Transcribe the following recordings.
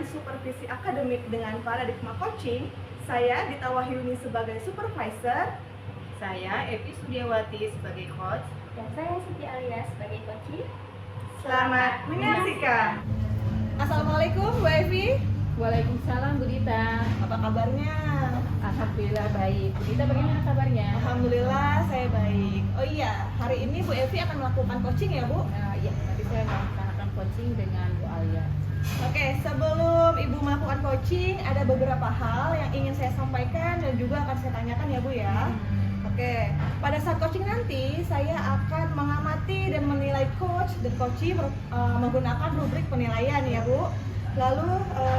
supervisi akademik dengan paradigma coaching. Saya Dita Wahyuni sebagai supervisor. Saya Evi Sudiawati sebagai coach. Dan saya Siti Alia sebagai coach. Selamat menyaksikan. Assalamualaikum Bu Evi. Waalaikumsalam Bu Dita. Apa kabarnya? Alhamdulillah baik. Bu Dita bagaimana kabarnya? Alhamdulillah saya baik. Oh iya, hari ini Bu Evi akan melakukan coaching ya Bu? Iya, nanti saya melaksanakan coaching dengan Bu Alia. Oke, sebelum Ibu melakukan coaching, ada beberapa hal yang ingin saya sampaikan dan juga akan saya tanyakan ya Bu ya. Oke, pada saat coaching nanti saya akan mengamati dan menilai coach dan coachee menggunakan rubrik penilaian ya Bu. Lalu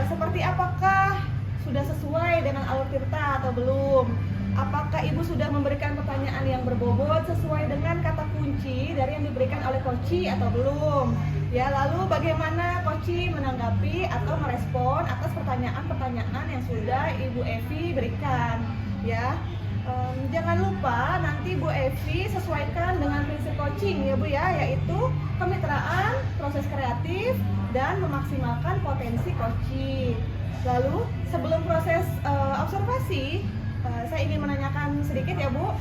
seperti apakah sudah sesuai dengan alur tirta atau belum? Apakah Ibu sudah memberikan pertanyaan yang berbobot sesuai dengan kata kunci dari yang diberikan oleh coachee atau belum? Ya, lalu bagaimana coachee menanggapi atau merespon atas pertanyaan-pertanyaan yang sudah Ibu Evi berikan? Ya, jangan lupa nanti Bu Evi sesuaikan dengan prinsip coaching ya Bu ya, yaitu kemitraan, proses kreatif, dan memaksimalkan potensi coaching. Lalu sebelum proses observasi, saya ingin menanyakan sedikit ya Bu,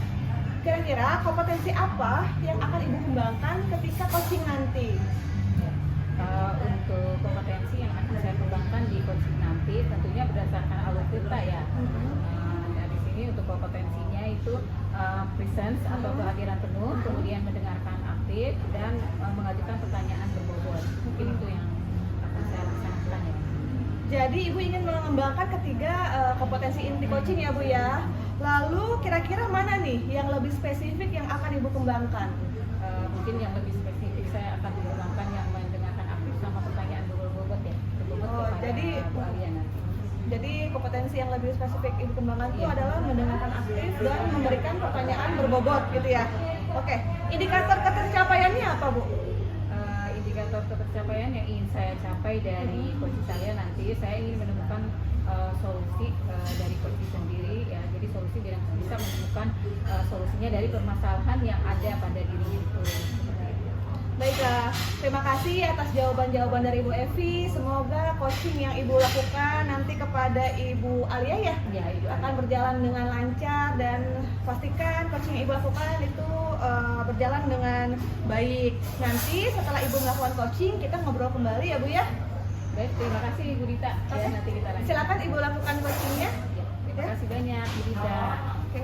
kira-kira kompetensi apa yang akan Ibu kembangkan ketika coaching nanti? Untuk kompetensi yang akan saya kembangkan di coaching nanti tentunya berdasarkan alur tirta ya. Di sini untuk kompetensinya itu presence atau kehadiran penuh, kemudian mendengarkan aktif dan mengajukan pertanyaan berbobot. Mungkin itu yang akan saya laksanakan ya. Jadi Ibu ingin mengembangkan ketiga kompetensi inti coaching ya Bu ya. Lalu kira-kira mana nih yang lebih spesifik yang akan Ibu kembangkan? Mungkin yang lebih spesifik saya akan mengembangkan yang mendengarkan aktif sama pertanyaan berbobot ya. Berbobot jadi Bu Alia nanti. Jadi kompetensi yang lebih spesifik Ibu kembangkan itu adalah mendengarkan aktif dan memberikan pertanyaan berbobot gitu ya. Oke, indikator ketercapaiannya apa Bu? Indikator ketercapaian yang ingin saya capai dari coach saya nanti, saya ingin menemukan solusi dari coach sendiri ya. Jadi solusi biar bisa menemukan solusinya dari permasalahan yang ada pada diri itu. Baiklah, terima kasih atas jawaban-jawaban dari Ibu Evi. Semoga coaching yang Ibu lakukan nanti kepada Ibu Alia ya, Ibu akan berjalan dengan lancar dan pastikan coaching yang Ibu lakukan itu berjalan dengan baik. Nanti setelah Ibu melakukan coaching, kita ngobrol kembali ya Bu ya. Baik, terima kasih Ibu Dita. Oke. Ya, nanti kita lanjut. Silakan Ibu lakukan coachingnya. Terima kasih banyak Bu Dita. Oke.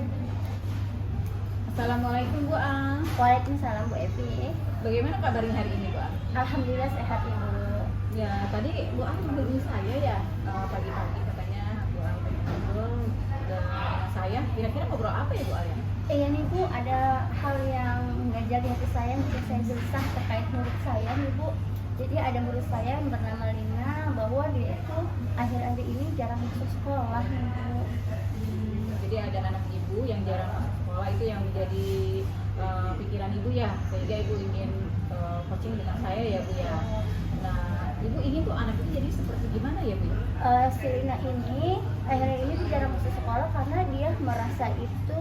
Assalamualaikum Bu Ang. Waalaikumsalam Bu Evi. Bagaimana kabarnya hari ini Bu Ang? Alhamdulillah sehat Ibu. Ya, tadi Bu Ang menghubungi saya ya pagi-pagi katanya Bu Ang pengen ngobrol dengan saya. Kira-kira ngobrol apa ya Bu Ang? Iya nih Bu, ada hal yang mengajak di hati saya, bikin saya gelisah terkait murid saya nih Bu. Jadi ada murid saya yang bernama Lina, bahwa dia itu akhir-akhir ini jarang masuk sekolah nih Bu. Jadi ada anak ibu yang jarang masuk sekolah, itu yang menjadi pikiran ibu ya, sehingga ibu ingin coaching dengan saya ya Bu ya. Nah, ibu ingin tuh anak itu jadi seperti gimana ya Bu? Si Lina ini akhir-akhir ini dia jarang masuk sekolah karena dia merasa itu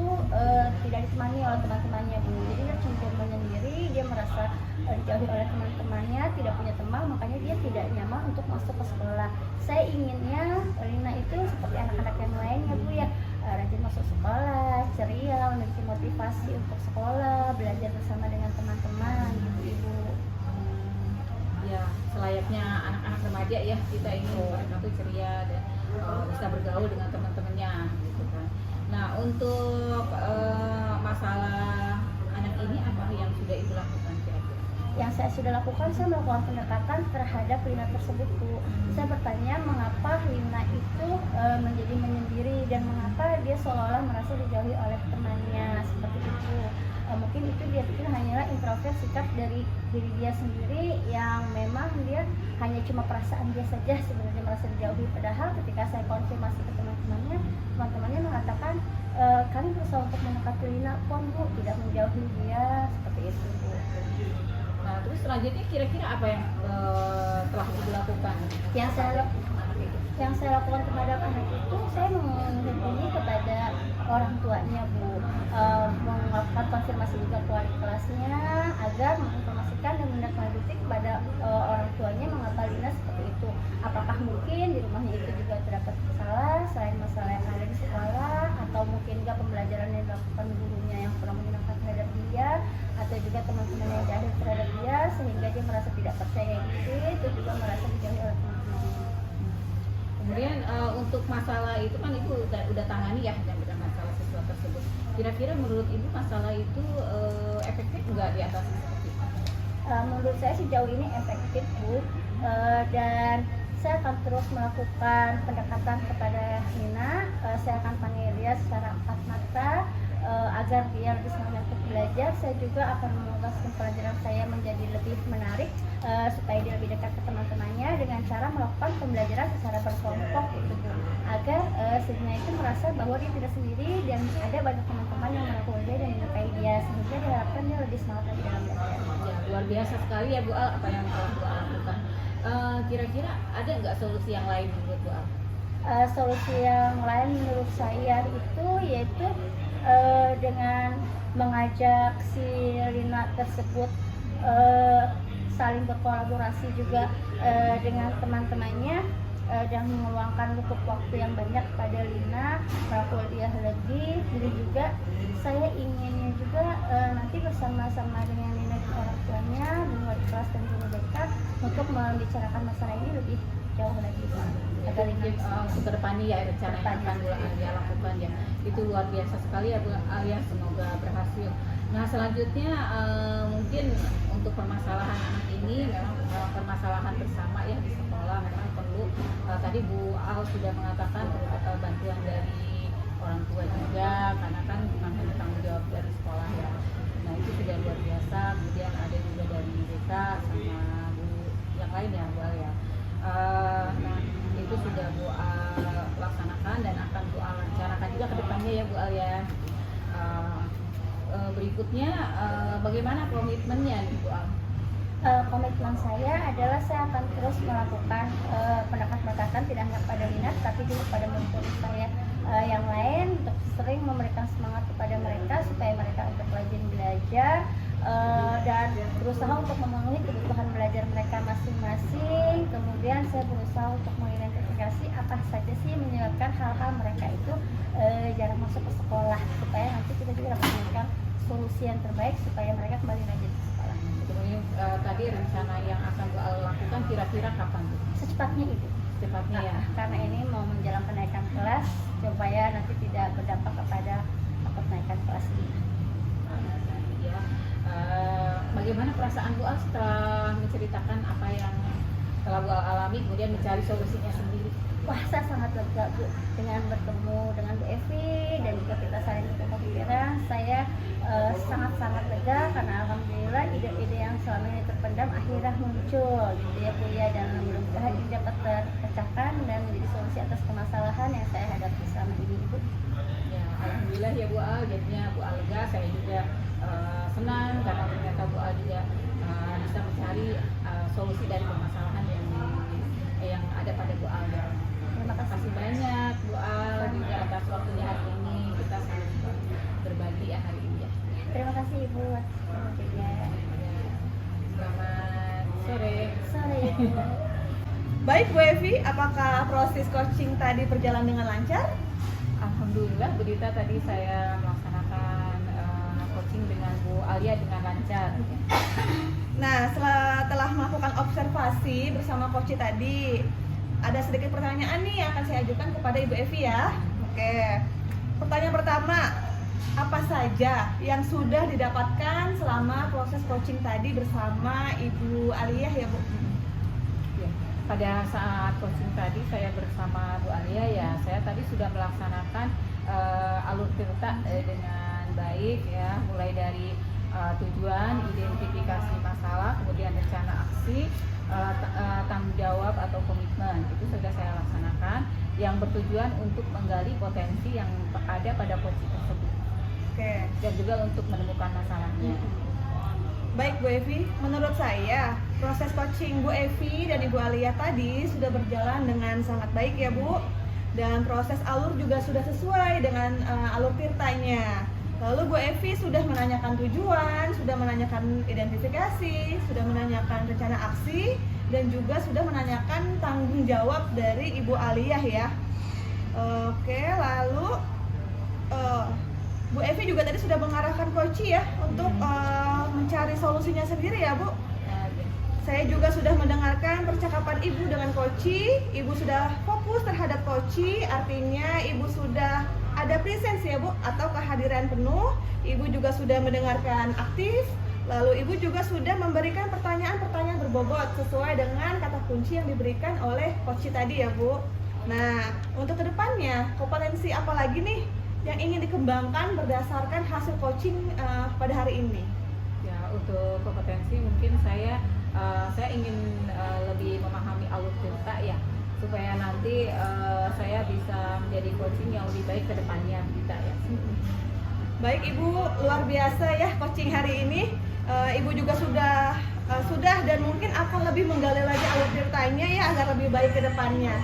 tidak ditemani oleh teman-temannya Bu. Jadi dia cenderung menyendiri, dia merasa dijauhi oleh teman-temannya, tidak punya teman, makanya dia tidak nyaman untuk masuk ke sekolah. Saya inginnya Lina itu seperti anak-anak yang lain ya Bu ya, rajin masuk sekolah, ceria, memiliki motivasi untuk sekolah, belajar bersama dengan teman-teman gitu Ibu. Ya, selayaknya anak-anak remaja ya, kita ingin mereka tuh ceria dan bisa bergaul dengan teman-temannya gitu kan. Nah, untuk masalah anak ini apa yang sudah ibu lakukan kira-kira? Yang saya sudah lakukan, saya melakukan pendekatan terhadap Lina tersebut Bu. Saya bertanya mengapa Lina itu menjadi menyendiri dan mengapa dia seolah-olah merasa dijauhi oleh temannya seperti itu. Mungkin itu dia pikir hanyalah introvert, sikap dari diri dia sendiri yang memang dia hanya cuma perasaan dia saja sebenarnya merasa dijauhi. Padahal ketika saya konfirmasi ke teman-temannya mengatakan kami berusaha untuk mendekati Lina pun Bu, tidak menjauhi dia seperti itu Bu. Nah, terus selanjutnya kira-kira apa yang telah ibu lakukan? Yang saya lakukan terhadap anak itu, saya menghubungi kepada orang tuanya Bu, melakukan konfirmasi juga ke wali kelasnya agar menginformasikan dan menindaklanjuti kepada orang tuanya mengapa Lina seperti itu. Apakah mungkin di rumahnya itu juga terdapat masalah selain masalah yang ada di sekolah, atau mungkin juga pembelajaran yang dilakukan gurunya yang kurang menyenangkan terhadap dia, atau juga teman-teman yang jahil terhadap dia sehingga dia merasa tidak percaya diri, itu juga merasa dijauhi oleh teman-teman. Kemudian untuk masalah itu kan ibu udah tangani ya yang benar masalah siswa tersebut. Kira-kira menurut ibu masalah itu efektif nggak diatasi seperti itu? Menurut saya sejauh ini efektif Bu, dan saya akan terus melakukan pendekatan kepada Lina. Saya akan panggil dia secara empat mata agar dia lebih semangat untuk belajar. Saya juga akan mengubahkan pelajaran saya menjadi lebih menarik supaya dia lebih dekat ke teman-temannya dengan cara melakukan pembelajaran secara berkelompok gitu Bu, agar sehingga itu merasa bahwa dia tidak sendiri dan ada banyak teman-teman yang merangkul dia dan menyukai dia, sehingga diharapkan dia lebih semangat lagi dalam belajar. Ya, luar biasa sekali ya Bu Al apa yang telah Bu Al lakukan. Kira-kira ada nggak solusi yang lain menurut Bu Al? Solusi yang lain menurut saya itu yaitu dengan mengajak si Lina tersebut saling berkolaborasi juga dengan teman-temannya dan meluangkan cukup waktu yang banyak pada Lina, merangkul dia lebih. Jadi juga saya inginnya juga nanti bersama-sama dengan Lina dan orang tuanya, guru wali kelas dan guru BK untuk membicarakan masalah ini lebih jauh lagi agar Lina Untuk kedepannya ya rencana yang akan Bu Alia lakukan ya, itu luar biasa sekali ya Bu Alia, semoga berhasil. Nah selanjutnya mungkin untuk permasalahan anak ini memang permasalahan bersama ya di sekolah, memang perlu tadi Bu Al sudah mengatakan perlu bantuan dari orang tua juga karena kan bukan hanya tanggung jawab dari sekolah ya. Nah itu sudah luar biasa. Kemudian ada juga dari BK sama Bu yang lain ya Bu Al ya. Nah itu sudah Bu Al laksanakan dan akan Bu Al rencanakan juga ke depannya ya Bu Al ya. Berikutnya bagaimana komitmennya nih Bu Al? Komitmen saya adalah saya akan terus melakukan pendekatan tidak hanya pada minat tapi juga pada murid saya yang lain, untuk sering memberikan semangat kepada mereka supaya mereka untuk rajin belajar dan berusaha untuk memenuhi kebutuhan belajar mereka masing-masing. Kemudian saya berusaha untuk mengidentifikasi apa saja sih yang menyebabkan hal-hal mereka itu jarang masuk ke sekolah, supaya nanti kita juga dapat memberikan solusi yang terbaik supaya mereka kembali rajin ke sekolah. Kemudian tadi rencana yang akan Bu Al lakukan kira-kira kapan Bu? Secepatnya Ibu. Secepatnya ya. Karena ini mau menjelang kenaikan kelas supaya nanti tidak berdampak kepada kenaikan kelas ini. Ya. Bagaimana perasaan Bu Al setelah menceritakan apa yang telah Bu Al alami, kemudian mencari solusinya sendiri? Wah, saya sangat lega Bu dengan bertemu dengan Bu Evi dan juga kita saling bertukar pikiran. Saya sangat-sangat lega karena alhamdulillah ide-ide yang selama ini terpendam akhirnya muncul gitu ya Bu ya, dan mudah-mudahan ini dapat terpecahkan dan menjadi solusi atas permasalahan yang saya hadapi selama ini Ibu. Ya, alhamdulillah ya Bu Al, jadinya Bu Al lega, saya juga senang karena ternyata Bu Al juga bisa mencari solusi dari permasalahan yang ada pada Bu Al. Terima kasih banyak Bu Al juga atas waktunya hari ini, kita saling berbagi ya hari ini ya. Terima kasih Ibu atas waktunya. Selamat sore. Sore Ibu. Baik Bu Evi, apakah proses coaching tadi berjalan dengan lancar? Alhamdulillah Bu Dita, tadi saya melaksanakan coaching dengan Bu Alia dengan lancar. Nah, setelah melakukan observasi bersama coach tadi, ada sedikit pertanyaan nih yang akan saya ajukan kepada Ibu Evi ya. Oke, pertanyaan pertama, apa saja yang sudah didapatkan selama proses coaching tadi bersama Ibu Alia ya Bu? Ya, pada saat coaching tadi saya bersama Bu Alia ya, saya tadi sudah melaksanakan alur cerita dengan baik ya, mulai dari tujuan, identifikasi masalah, kemudian rencana aksi, tanggung jawab atau komitmen, itu sudah saya laksanakan yang bertujuan untuk menggali potensi yang ada pada coaching tersebut. Oke. Dan juga untuk menemukan masalahnya. Baik Bu Evi, menurut saya proses coaching Bu Evi dan Ibu Alia tadi sudah berjalan dengan sangat baik ya Bu. dan proses alur juga sudah sesuai dengan alur tirtanya. Lalu Bu Evi sudah menanyakan tujuan, sudah menanyakan identifikasi, sudah menanyakan rencana aksi, dan juga sudah menanyakan tanggung jawab dari Ibu Aliyah ya. Oke, lalu Bu Evi juga tadi sudah mengarahkan Koci ya untuk mencari solusinya sendiri ya Bu. Saya juga sudah mendengarkan percakapan Ibu dengan Koci. Ibu sudah fokus terhadap Koci, artinya Ibu sudah ada presence ya Bu, atau kehadiran penuh. Ibu juga sudah mendengarkan aktif. Lalu Ibu juga sudah memberikan pertanyaan-pertanyaan berbobot sesuai dengan kata kunci yang diberikan oleh Koci tadi ya Bu. Nah, untuk kedepannya, kompetensi apa lagi nih yang ingin dikembangkan berdasarkan hasil coaching pada hari ini? Ya, untuk kompetensi mungkin saya ingin lebih memahami alur tirta ya, supaya nanti saya bisa menjadi coaching yang lebih baik ke depannya kita ya. Baik Ibu, luar biasa ya coaching hari ini. Ibu juga sudah dan mungkin akan lebih menggali lagi alur tirtanya ya agar lebih baik ke depannya.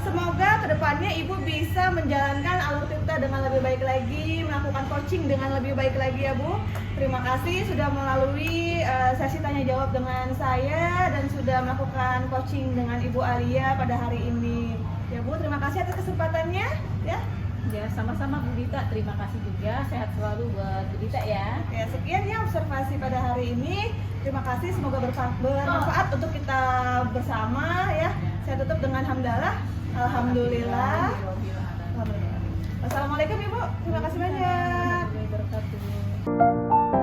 Semoga kedepannya Ibu bisa menjalankan alur tirta dengan lebih baik lagi, melakukan coaching dengan lebih baik lagi ya Bu. Terima kasih sudah melalui sesi tanya jawab dengan saya dan sudah melakukan coaching dengan Ibu Alia pada hari ini. Ya Bu, terima kasih atas kesempatannya ya. Ya, sama-sama Bu Dita, terima kasih juga, sehat selalu buat Bu Dita ya. Ya, sekian ya observasi pada hari ini. Terima kasih, semoga bermanfaat untuk kita bersama ya. Saya tutup dengan hamdalah. Alhamdulillah. Alhamdulillah. Wassalamualaikum Ibu. Terima kasih banyak. Wabarakatuh.